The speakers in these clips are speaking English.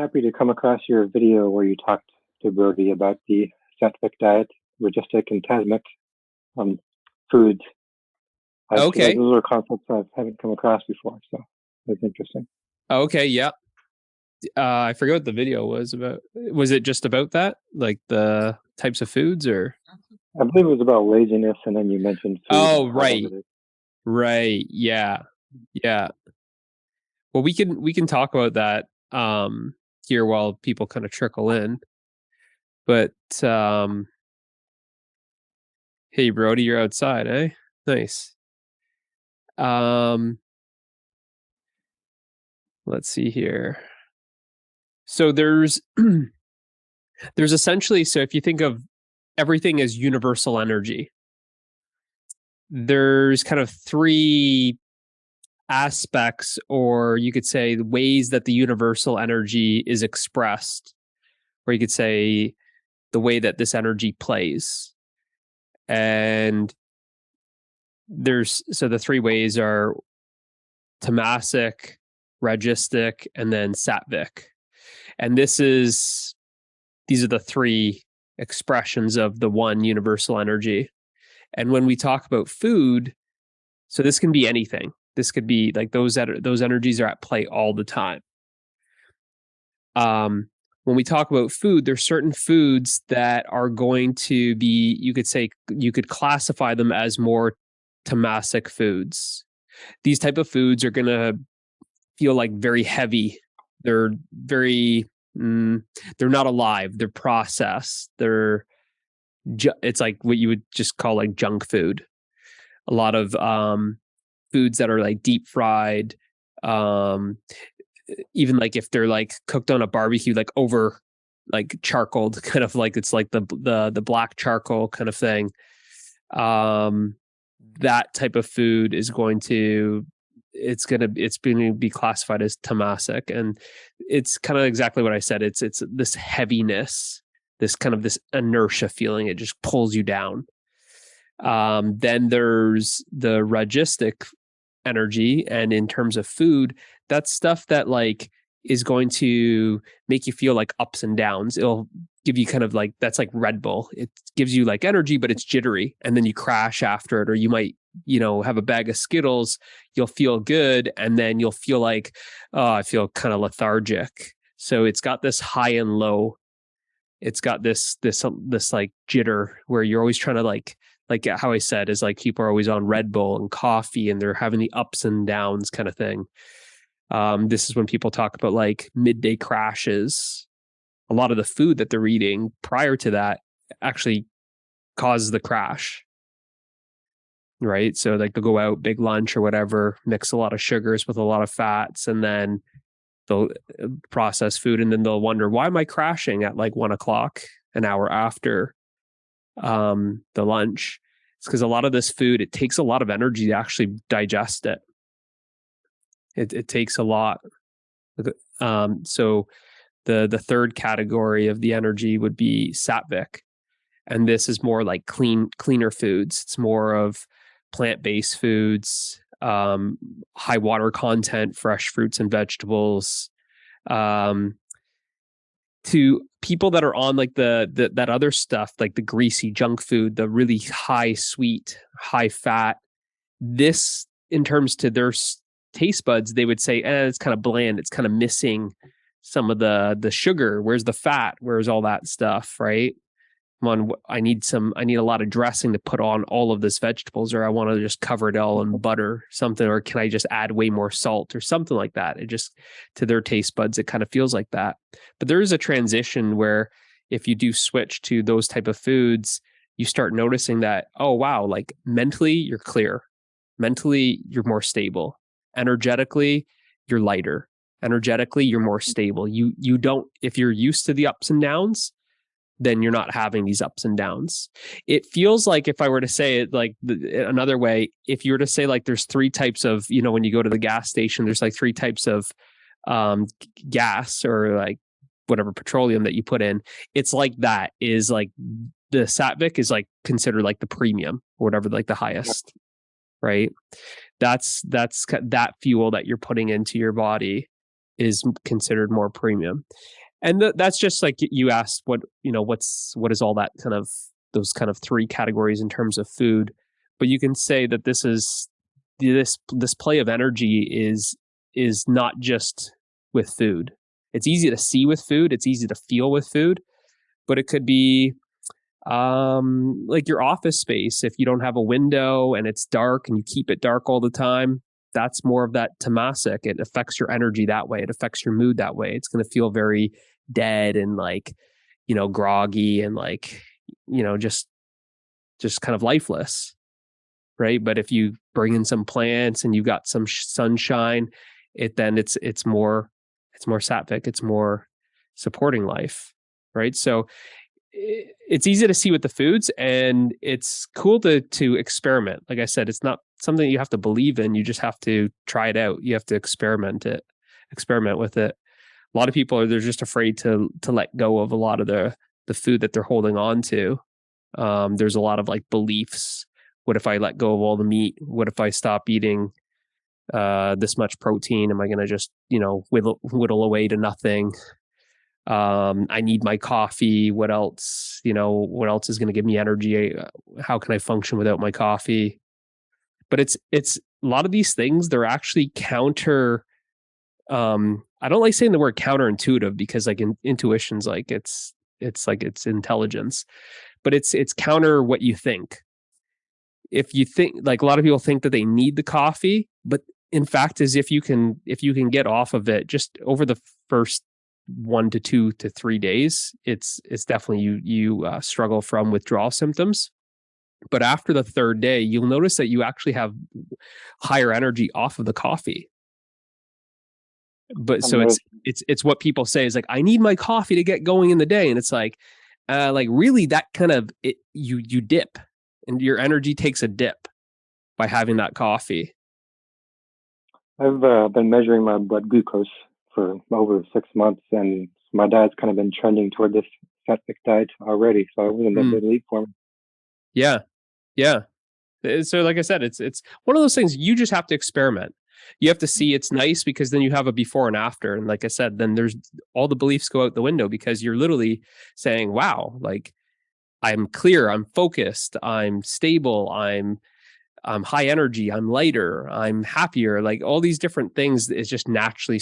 happy to come across your video where you talked to Brody about the sattvic diet, registic and tasmic um, foods. Okay. Those are concepts I haven't come across before, so that's interesting. Okay. Yeah. I forget what the video was about. Was it just about that? Like the types of foods or? I believe it was about laziness, and then you mentioned food and Oh, how right. limited. Right. Yeah. Yeah. Well, we can talk about that here while people kind of trickle in. But hey Brody, you're outside, eh? Nice. Let's see here. So there's essentially, so if you think of everything as universal energy, there's kind of three aspects, or you could say the ways that the universal energy is expressed, or you could say the way that this energy plays. And so the three ways are tamasic, registic, and then sattvic. And these are the three expressions of the one universal energy. And when we talk about food, so this can be anything. This could be like those energies are at play all the time. When we talk about food, there's certain foods that are going to be, you could classify them as more tamasic foods. These type of foods are going to feel like very heavy. They're very, they're not alive. They're processed. It's like what you would just call like junk food. A lot of foods that are like deep fried, even like if they're like cooked on a barbecue, like over like charcoaled, kind of like it's like the black charcoal kind of thing. That type of food is going to be classified as tamasic, and it's kind of exactly what I said. It's this heaviness, this inertia feeling. It just pulls you down. Then there's the registic energy, and in terms of food, that's stuff that like is going to make you feel like ups and downs. It'll give you kind of like, that's like Red Bull. It gives you like energy, but it's jittery, and then you crash after it. Or you might, have a bag of Skittles, you'll feel good, and then you'll feel like, oh, I feel kind of lethargic. So it's got this high and low. It's got this like jitter where you're always trying to like how I said, is like people are always on Red Bull and coffee, and they're having the ups and downs kind of thing. This is when people talk about like midday crashes. A lot of the food that they're eating prior to that actually causes the crash, right? So like they'll go out, big lunch or whatever, mix a lot of sugars with a lot of fats, and then they'll process food, and then they'll wonder, why am I crashing at like 1:00, an hour after the lunch? It's because a lot of this food, it takes a lot of energy to actually digest it. It takes a lot. So the third category of the energy would be sattvic, and this is more like cleaner foods. It's more of plant-based foods, high water content, fresh fruits and vegetables. To people that are on like that other stuff, like the greasy junk food, the really high sweet, high fat, this in terms to their taste buds, they would say, it's kind of bland. It's kind of missing some of the sugar. Where's the fat? Where's all that stuff, right? I need a lot of dressing to put on all of this vegetables, or I want to just cover it all in butter, something, or can I just add way more salt or something like that? It just, to their taste buds, it kind of feels like that. But there is a transition where if you do switch to those type of foods, you start noticing that, oh, wow, like mentally you're clear. Mentally, you're more stable. Energetically, you're lighter. Energetically, you're more stable. You don't, if you're used to the ups and downs, then you're not having these ups and downs. It feels like, if I were to say it like another way, if you were to say like there's three types of, when you go to the gas station, there's like three types of gas, or like whatever petroleum that you put in. It's like that is like the sattvic is like considered like the premium or whatever, like the highest, right? That's that fuel that you're putting into your body. is considered more premium. And that's just like you asked what is all that kind of those kind of three categories in terms of food. But you can say that this play of energy is not just with food. It's easy to see with food, it's easy to feel with food, but it could be like your office space. If you don't have a window and it's dark and you keep it dark all the time, that's more of that tamasic. It affects your energy that way. It affects your mood that way. It's going to feel very dead and like, groggy and like, just kind of lifeless. Right. But if you bring in some plants and you've got some sunshine, it's more sattvic. It's more supporting life. Right. So it's easy to see with the foods, and it's cool to experiment. Like I said, it's not something you have to believe in. You just have to try it out. You have to experiment with it. A lot of people they're just afraid to let go of a lot of the food that they're holding on to. There's a lot of like beliefs. What if I let go of all the meat? What if I stop eating this much protein? Am I going to just, whittle away to nothing? I need my coffee. What else? What else is going to give me energy? How can I function without my coffee? But it's a lot of these things, they're actually counter. I don't like saying the word counterintuitive because like intuition's like it's like it's intelligence, but it's counter what you think. If you think like a lot of people think that they need the coffee, but in fact, if you can get off of it just over the first 1 to 2 to 3 days, it's definitely you struggle from withdrawal symptoms. But after the third day, you'll notice that you actually have higher energy off of the coffee. But so it's what people say is like, I need my coffee to get going in the day. And it's like really that kind of you dip and your energy takes a dip by having that coffee. I've been measuring my blood glucose for over 6 months, and my diet's kind of been trending toward this sattvic diet already. So I wasn't a big leap for me. Yeah. So like I said, it's one of those things you just have to experiment. You have to see it's nice because then you have a before and after. And like I said, then there's all the beliefs go out the window because you're literally saying, wow, like I'm clear, I'm focused, I'm stable, I'm high energy, I'm lighter, I'm happier, like all these different things. It just naturally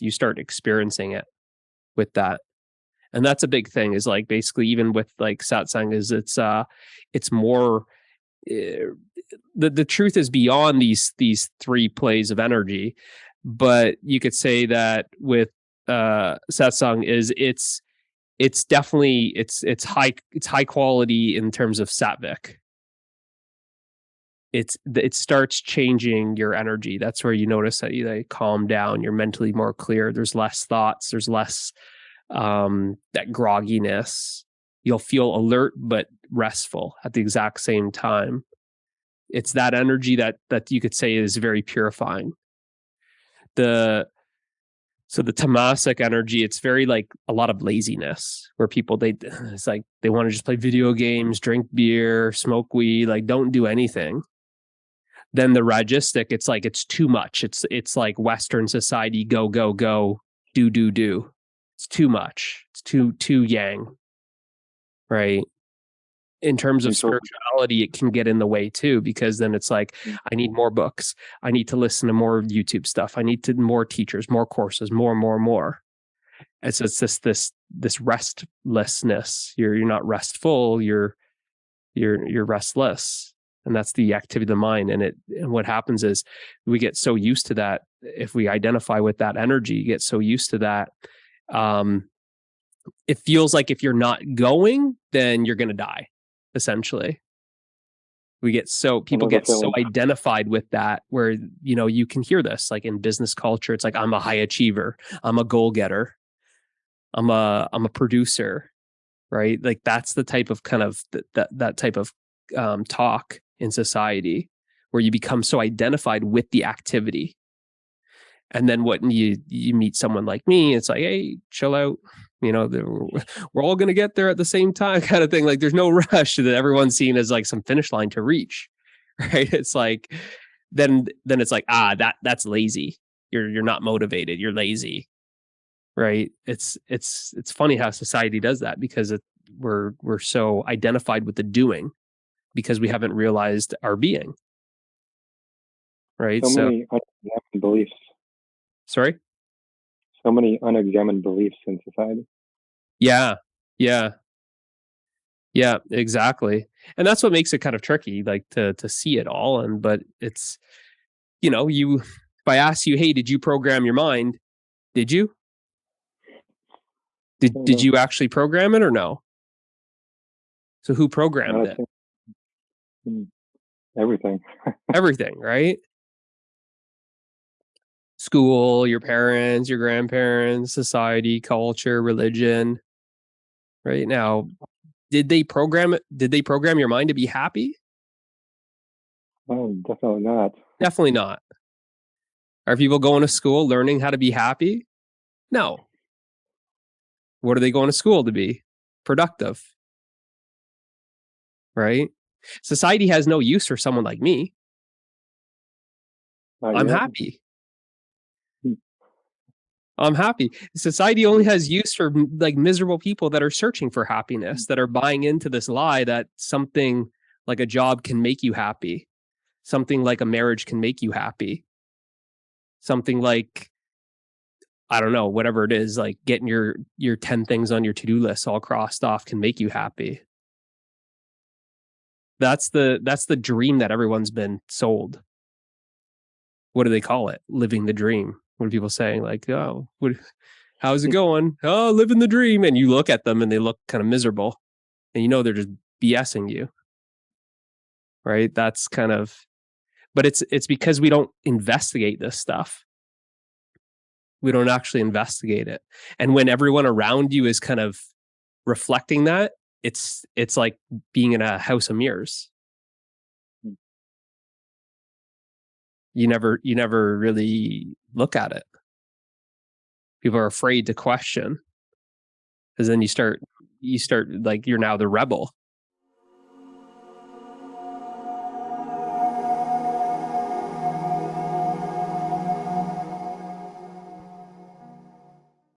you start experiencing it with that. And that's a big thing is like basically even with like satsang is it's more the truth is beyond these three plays of energy. But you could say that with satsang is it's definitely it's high quality in terms of sattvic. It starts changing your energy. That's where you notice that you calm down, you're mentally more clear, there's less thoughts, there's less that grogginess. You'll feel alert but restful at the exact same time. It's that energy that you could say is very purifying. So the tamasic energy, it's very like a lot of laziness where people it's like they want to just play video games, drink beer, smoke weed, like don't do anything. Then the rajasic, it's like it's too much. It's like Western society, go, do. It's too much. It's too yang. Right. In terms of spirituality, it can get in the way too, because then it's like, I need more books. I need to listen to more YouTube stuff. I need more teachers, more courses, more. It's just this restlessness. You're not restful. You're restless. And that's the activity of the mind. And what happens is we get so used to that. If we identify with that energy, you get so used to that. It feels like if you're not going, then you're going to die. Essentially, people get so identified with that where, you can hear this like in business culture. It's like, I'm a high achiever. I'm a goal getter. I'm a producer, right? Like that's the type of kind of that type of talk in society where you become so identified with the activity. And then when you meet someone like me, it's like, hey, chill out. We're all going to get there at the same time kind of thing. Like there's no rush that everyone's seen as like some finish line to reach, right? It's like, then it's like, that's lazy. You're not motivated. You're lazy. right? It's funny how society does that, because we're so identified with the doing because we haven't realized our being, right? So So many unexamined beliefs. sorry. So many unexamined beliefs in society. Yeah, yeah, yeah, exactly. And that's what makes it kind of tricky, like to see it all. And but it's, you, if I ask you, hey, did you program your mind? Did you? I Did don't did know. you actually program it or no? So who Not programmed a it? thing. Everything. Everything, right? School, your parents, your grandparents, society, culture, religion. Right now, did they program it? Did they program your mind to be happy? Oh, definitely not. Definitely not. Are people going to school learning how to be happy? No. What are they going to school to be? Productive, right? Society has no use for someone like me. Not I'm yet. happy. I'm happy. Society only has use for like miserable people that are searching for happiness, that are buying into this lie that something like a job can make you happy, something like a marriage can make you happy, something like, I don't know, whatever it is, like getting your 10 things on your to-do list all crossed off can make you happy. That's the dream that everyone's been sold. What do they call it? Living the dream. What are people saying? Like, oh, how's it going? Oh, living the dream. And you look at them and they look kind of miserable, and they're just BSing you, right? That's kind of, but it's because we don't investigate this stuff. We don't actually investigate it. And when everyone around you is kind of reflecting that, it's like being in a house of mirrors. You never really look at it. People are afraid to question, because then you start like, you're now the rebel.